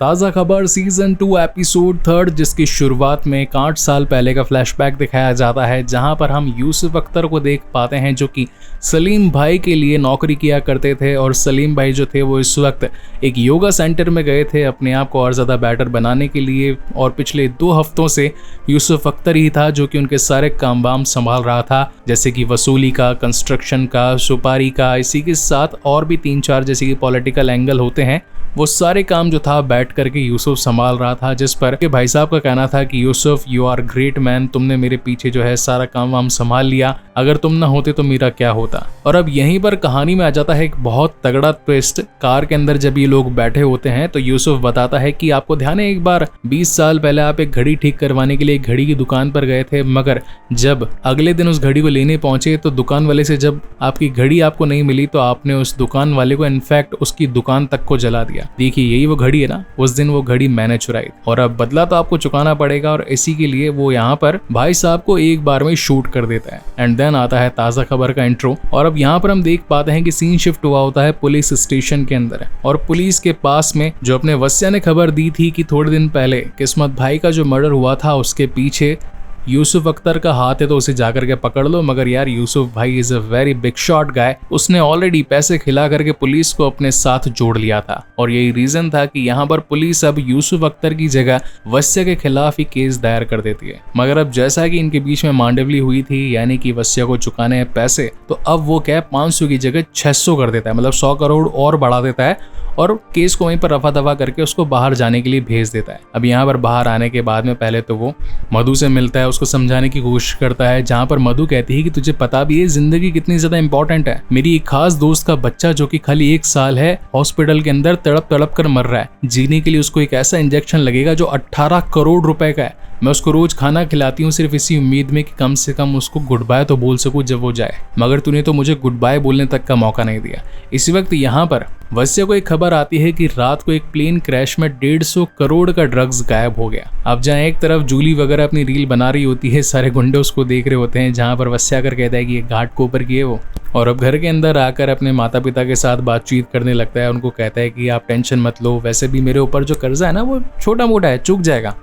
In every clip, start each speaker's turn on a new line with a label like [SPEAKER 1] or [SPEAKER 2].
[SPEAKER 1] ताज़ा खबर season 2 episode 3 जिसकी शुरुआत में 8 साल पहले का फ्लैशबैक दिखाया जाता है, जहां पर हम यूसुफ अख्तर को देख पाते हैं जो कि सलीम भाई के लिए नौकरी किया करते थे। और सलीम भाई जो थे वो इस वक्त एक योगा सेंटर में गए थे अपने आप को और ज़्यादा बेटर बनाने के लिए। और पिछले 2 हफ्तों से यूसुफ अख्तर ही था जो कि उनके सारे काम वाम संभाल रहा था, जैसे कि वसूली का, कंस्ट्रक्शन का, सुपारी का, इसी के साथ और भी 3-4 जैसे कि पॉलिटिकल एंगल होते हैं, वो सारे काम जो था बैठ करके यूसुफ संभाल रहा था। जिस पर के भाई साहब का कहना था कि Yusuf you are great man, तुमने मेरे पीछे जो है सारा काम वाम संभाल लिया, अगर तुम ना होते तो मेरा क्या होता। और अब यहीं पर कहानी में आ जाता है एक बहुत तगड़ा ट्विस्ट। कार के अंदर जब ये लोग बैठे होते हैं तो यूसुफ बताता है कि आपको ध्यान है एक बार 20 साल पहले आप एक घड़ी ठीक करवाने के लिए एक घड़ी की दुकान पर गए थे, मगर जब अगले दिन उस घड़ी को लेने पहुंचे तो दुकान वाले से जब आपकी घड़ी आपको नहीं मिली तो आपने उस दुकान वाले को इनफैक्ट उसकी दुकान तक को जला दिया। देखिए यही वो घड़ी है ना, उस दिन वो घड़ी मैंने चुराई और अब बदला तो आपको चुकाना पड़ेगा। और इसी के लिए वो यहाँ पर भाई साहब को एक बार में शूट कर देता है। एंड देन आता है ताज़ा खबर का इंट्रो। और अब यहाँ पर हम देख पाते हैं कि सीन शिफ्ट हुआ होता है पुलिस स्टेशन के अंदर, और पुलिस के पास में जो अपने वस्या ने खबर दी थी कि थोड़े दिन पहले किस्मत भाई का जो मर्डर हुआ था उसके पीछे यूसुफ अख्तर का हाथ है तो उसे जाकर के पकड़ लो। मगर यार यूसुफ भाई is a very big shot guy, उसने ऑलरेडी पैसे खिला करके पुलिस को अपने साथ जोड़ लिया था। और यही रीजन था कि यहाँ पर पुलिस अब यूसुफ अख्तर की जगह वस्या के खिलाफ ही केस दायर कर देती है। मगर अब जैसा कि इनके बीच में मांडवली हुई थी, यानी कि वस्या को चुकाने हैं पैसे, तो अब वो क्या 500 की जगह 600 कर देता है, मतलब 100 करोड़ और बढ़ा देता है और केस को वहीं पर रफा दफा करके उसको बाहर जाने के लिए भेज देता है। अब यहाँ पर बाहर आने के बाद में पहले तो वो मधु से मिलता है, उसको समझाने की कोशिश करता है, जहाँ पर मधु कहती है कि तुझे पता भी है जिंदगी कितनी ज्यादा इंपॉर्टेंट है। मेरी एक खास दोस्त का बच्चा जो कि खाली 1 साल है हॉस्पिटल के अंदर तड़प तड़प कर मर रहा है, जीने के लिए उसको एक ऐसा इंजेक्शन लगेगा जो 18 करोड़ रुपए का है। मैं उसको रोज खाना खिलाती हूँ सिर्फ इसी उम्मीद में कि कम से कम उसको गुड बाय तो बोल सकूं जब वो जाए, मगर तूने तो मुझे गुड बाय बोलने तक का मौका नहीं दिया। इसी वक्त यहाँ पर वस्या को एक खबर आती है कि रात को एक प्लेन क्रैश में 150 करोड़ का ड्रग्स गायब हो गया। अब जहाँ एक तरफ जूली वगैरह अपनी रील बना रही होती है, सारे गुंडे उसको देख रहे होते हैं, जहाँ पर वस्या कर कहता है कि ये घाट को ऊपर की है वो। और अब घर के अंदर आकर अपने माता पिता के साथ बातचीत करने लगता है, उनको कहता है कि आप टेंशन मत लो, वैसे भी मेरे ऊपर जो कर्जा है ना वो छोटा मोटा है, चुक जाएगा।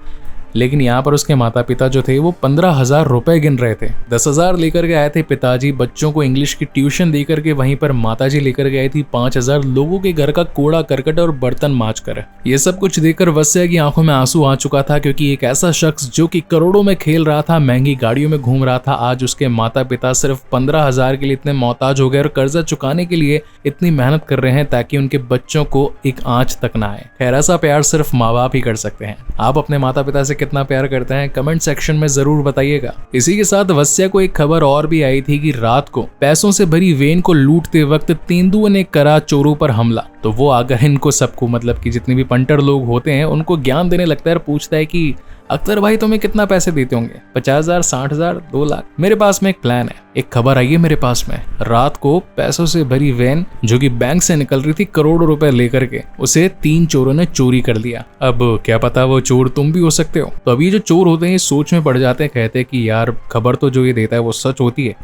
[SPEAKER 1] लेकिन यहाँ पर उसके माता पिता जो थे वो 15,000 रुपए गिन रहे थे। 10,000 लेकर के आए थे पिताजी बच्चों को इंग्लिश की ट्यूशन देकर के, वहीं पर माताजी लेकर के आई थी 5,000 लोगों के घर का कूड़ा करकट और बर्तन मांज कर। ये सब कुछ देखकर वस्या की आंखों में आंसू आ चुका था, क्योंकि एक ऐसा शख्स जो कि करोड़ों में खेल रहा था, महंगी गाड़ियों में घूम रहा था, आज उसके माता पिता सिर्फ 15,000 के लिए इतने मोहताज हो गए और कर्जा चुकाने के लिए इतनी मेहनत कर रहे हैं ताकि उनके बच्चों को एक आंच तक ना आए। खैर ऐसा प्यार सिर्फ माँ बाप ही कर सकते हैं। आप अपने माता पिता से कितना प्यार करते हैं कमेंट सेक्शन में जरूर बताइएगा। इसी के साथ वस्या को एक खबर और भी आई थी कि रात को पैसों से भरी वेन को लूटते वक्त तेंदुए ने करा चोरों पर हमला। तो वो आकर इनको सबको, मतलब कि जितने भी पंटर लोग होते हैं उनको ज्ञान देने लगता है और पूछता है कि अख्तर भाई तुम्हें कितना पैसे देते होंगे, 50,000, 60,000, 2 लाख। मेरे पास में एक प्लान है, एक खबर आई है मेरे पास में। रात को पैसों से भरी वैन जो कि बैंक से निकल रही थी करोड़ों रुपए लेकर के, उसे 3 चोरों ने चोरी कर लिया। अब क्या पता वो चोर तुम भी हो सकते हो। तो अभी जो चोर होते हैं सोच में पड़ जाते हैं, कहते हैं कि यार खबर तो जो ये देता है वो सच होती है,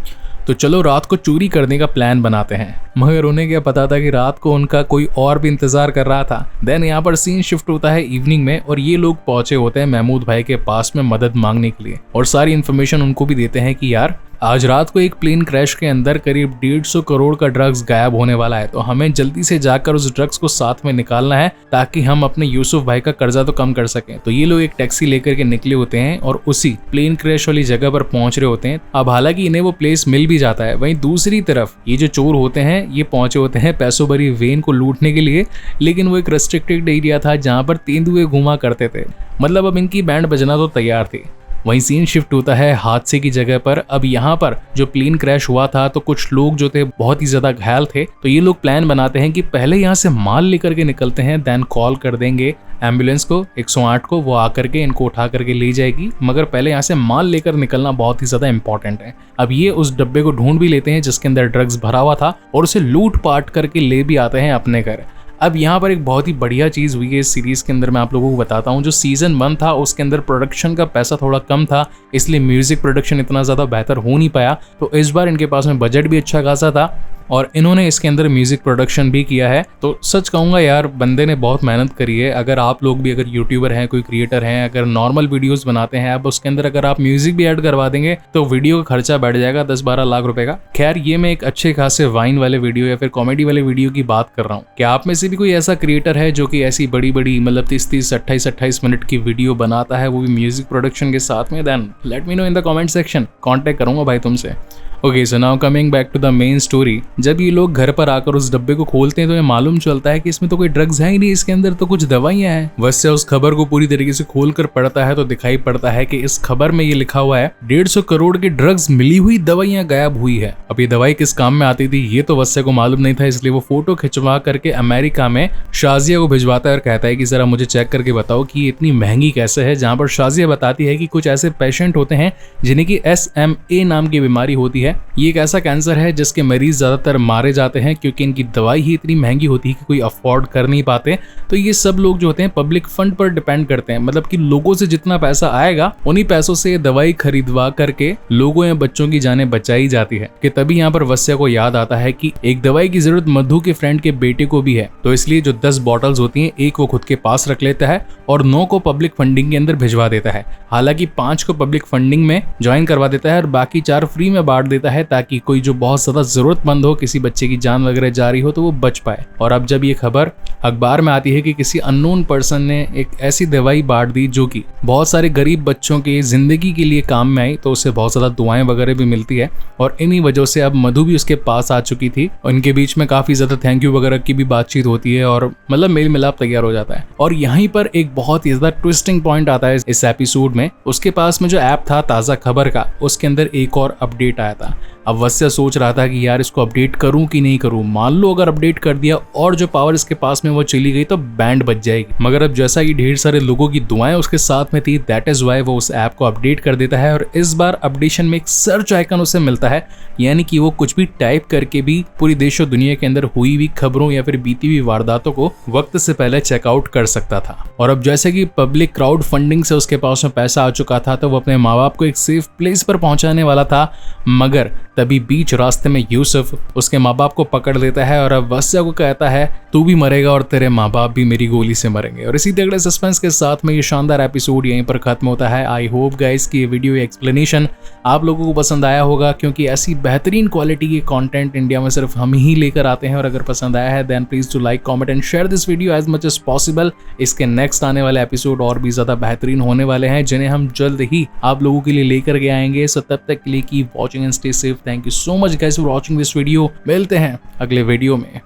[SPEAKER 1] तो चलो रात को चोरी करने का प्लान बनाते हैं। मगर उन्हें क्या पता था कि रात को उनका कोई और भी इंतजार कर रहा था। देन यहाँ पर सीन शिफ्ट होता है इवनिंग में और ये लोग पहुंचे होते हैं महमूद भाई के पास में मदद मांगने के लिए, और सारी इन्फॉर्मेशन उनको भी देते हैं कि यार आज रात को एक प्लेन क्रैश के अंदर करीब 150 करोड़ का ड्रग्स गायब होने वाला है, तो हमें जल्दी से जाकर उस ड्रग्स को साथ में निकालना है ताकि हम अपने यूसुफ भाई का कर्जा तो कम कर सकें। तो ये लोग एक टैक्सी लेकर के निकले होते हैं और उसी प्लेन क्रैश वाली जगह पर पहुंच रहे होते हैं। अब हालांकि इन्हें वो प्लेस मिल भी जाता है, वहीं दूसरी तरफ ये जो चोर होते हैं ये पहुंचे होते हैं पैसों भरी वेन को लूटने के लिए, लेकिन वो एक रेस्ट्रिक्टेड एरिया था जहाँ पर तेंदुए घुमा करते थे, मतलब अब इनकी बैंड बजना तो तैयार थी। वहीं सीन शिफ्ट होता है हादसे की जगह पर। अब यहाँ पर जो प्लेन क्रैश हुआ था तो कुछ लोग जो थे बहुत ही ज्यादा घायल थे, तो ये लोग प्लान बनाते हैं कि पहले यहाँ से माल लेकर के निकलते हैं, देन कॉल कर देंगे एम्बुलेंस को, 108 को, वो आकर के इनको उठा करके ले जाएगी। मगर पहले यहाँ से माल लेकर निकलना बहुत ही ज्यादा इंपॉर्टेंट है। अब ये उस डब्बे को ढूंढ भी लेते हैं जिसके अंदर ड्रग्स भरा हुआ था और उसे लूट पाट करके ले भी आते हैं अपने घर। अब यहाँ पर एक बहुत ही बढ़िया चीज़ हुई है इस सीरीज़ के अंदर, मैं आप लोगों को बताता हूँ। जो सीज़न 1 था उसके अंदर प्रोडक्शन का पैसा थोड़ा कम था, इसलिए म्यूज़िक प्रोडक्शन इतना ज़्यादा बेहतर हो नहीं पाया। तो इस बार इनके पास में बजट भी अच्छा खासा था और इन्होंने इसके अंदर म्यूजिक प्रोडक्शन भी किया है। तो सच कहूंगा यार, बंदे ने बहुत मेहनत करी है। अगर आप लोग भी अगर यूट्यूबर हैं, कोई क्रिएटर हैं, अगर नॉर्मल वीडियोस बनाते हैं, अब उसके अंदर अगर आप म्यूजिक भी ऐड करवा देंगे तो वीडियो का खर्चा बढ़ जाएगा 10-12 लाख रुपए का। खैर, ये मैं एक अच्छे खासे वाइन वाले वीडियो या फिर कॉमेडी वाले वीडियो की बात कर रहा हूँ। क्या आप में से भी कोई ऐसा क्रिएटर है जो कि ऐसी बड़ी बड़ी मतलब 30-30, 28-28 मिनट की वीडियो बनाता है, वो भी म्यूजिक प्रोडक्शन के साथ में? Then let me know in the comment section, contact करूंगा भाई तुमसे। Okay, so now coming back to the main story. जब ये लोग घर पर आकर उस डब्बे को खोलते हैं तो ये मालूम चलता है कि इसमें तो कोई ड्रग्स है ही नहीं, इसके अंदर तो कुछ दवाइयां हैं। वैसे उस खबर को पूरी तरीके से खोल कर पढ़ता है तो दिखाई पड़ता है कि इस खबर में ये लिखा हुआ है 150 करोड़ की ड्रग्स मिली हुई दवाइयां गायब हुई है। अब ये दवाई किस काम में आती थी ये तो वत्स्य को मालूम नहीं था, इसलिए वो फोटो खिंचवा करके अमेरिका में शाजिया को भिजवाता है और कहता है कि जरा मुझे चेक करके बताओ कि ये इतनी महंगी कैसे है। जहां पर शाजिया बताती है कि कुछ ऐसे पेशेंट होते हैं जिन्हें की SMA नाम की बीमारी होती है। ये एक ऐसा कैंसर है जिसके मरीज ज्यादातर मारे जाते हैं क्योंकि इनकी दवाई ही इतनी महंगी होती है कि कोई अफोर्ड कर नहीं पाते। तो ये सब लोग जो होते हैं पब्लिक फंड पर डिपेंड करते हैं, मतलब कि लोगों से जितना पैसा आएगा उन्हीं पैसों से दवाई खरीदवा करके लोगों या बच्चों की जानें बचाई जाती है। कि तभी यहाँ पर वत्स्य को याद आता है कि एक दवाई की जरूरत मधु के फ्रेंड के बेटे को भी है। तो इसलिए जो 10 बॉटल्स होती हैं, एक वो खुद के पास रख लेता है और 9 को पब्लिक फंडिंग के अंदर भिजवा देता है। हालांकि 5 को पब्लिक फंडिंग में ज्वाइन करवा देता है और बाकी 4 फ्री में बांट देता है ताकि कोई जो बहुत ज्यादा जरूरतमंद हो, किसी बच्चे की जान वगैरह जा रही हो तो वो बच पाए। और अब जब ये खबर अखबार में आती है कि किसी अननोन पर्सन ने एक ऐसी दवाई बांट दी जो कि बहुत सारे गरीब बच्चों की जिंदगी के लिए काम में आई, तो उससे बहुत ज्यादा दुआएं वगैरह भी मिलती है। और इन्हीं वजह से अब मधु भी उसके पास आ चुकी थी। उनके बीच में काफी ज्यादा थैंक यू वगैरह की भी बातचीत होती है और मतलब मेल मिलाप तैयार हो जाता है। और यहीं पर एक बहुत ही ज्यादा ट्विस्टिंग पॉइंट आता है इस एपिसोड में। उसके पास में जो ऐप था ताजा खबर का, उसके अंदर एक और अपडेट आया था। अब वत्स्य सोच रहा था कि यार इसको अपडेट करूं कि नहीं करूं। मान लो अगर अपडेट कर दिया और जो पावर इसके पास में वो चली गई तो बैंड बज जाएगी। मगर अब जैसा कि ढेर सारे लोगों की दुआएं उसके साथ में थी, दैट इज वाई वो उस ऐप को अपडेट कर देता है। और इस बार अपडेशन में एक सर्च आइकन उसे मिलता है, यानी कि वो कुछ भी टाइप करके भी पूरी देश और दुनिया के अंदर हुई हुई खबरों या फिर बीती हुई वारदातों को वक्त से पहले चेकआउट कर सकता था। और अब जैसे कि पब्लिक क्राउड फंडिंग से उसके पास में पैसा आ चुका था तो वो अपने माँ बाप को एक सेफ प्लेस पर पहुंचाने वाला था। मगर तभी बीच रास्ते में यूसुफ उसके माँ बाप को पकड़ लेता है और अब वत्स्य को कहता है तू भी मरेगा और तेरे माँ बाप भी मेरी गोली से मरेंगे। और इसी तगड़े सस्पेंस के साथ में ये शानदार एपिसोड यहीं पर खत्म होता है। आई होप गाइस कि ये वीडियो एक्सप्लेनेशन आप लोगों को पसंद आया होगा, क्योंकि ऐसी बेहतरीन क्वालिटी के कंटेंट इंडिया में सिर्फ हम ही लेकर आते हैं। और अगर पसंद आया है then please to like, comment and share this video as much as possible. इसके नेक्स्ट आने वाले एपिसोड और भी ज्यादा बेहतरीन होने वाले हैं, जिन्हें हम जल्द ही आप लोगों के लिए लेकर के आएंगे। सो तब तक के लिए keep watching and stay safe. Thank you so much guys for watching this video. मिलते हैं अगले वीडियो में।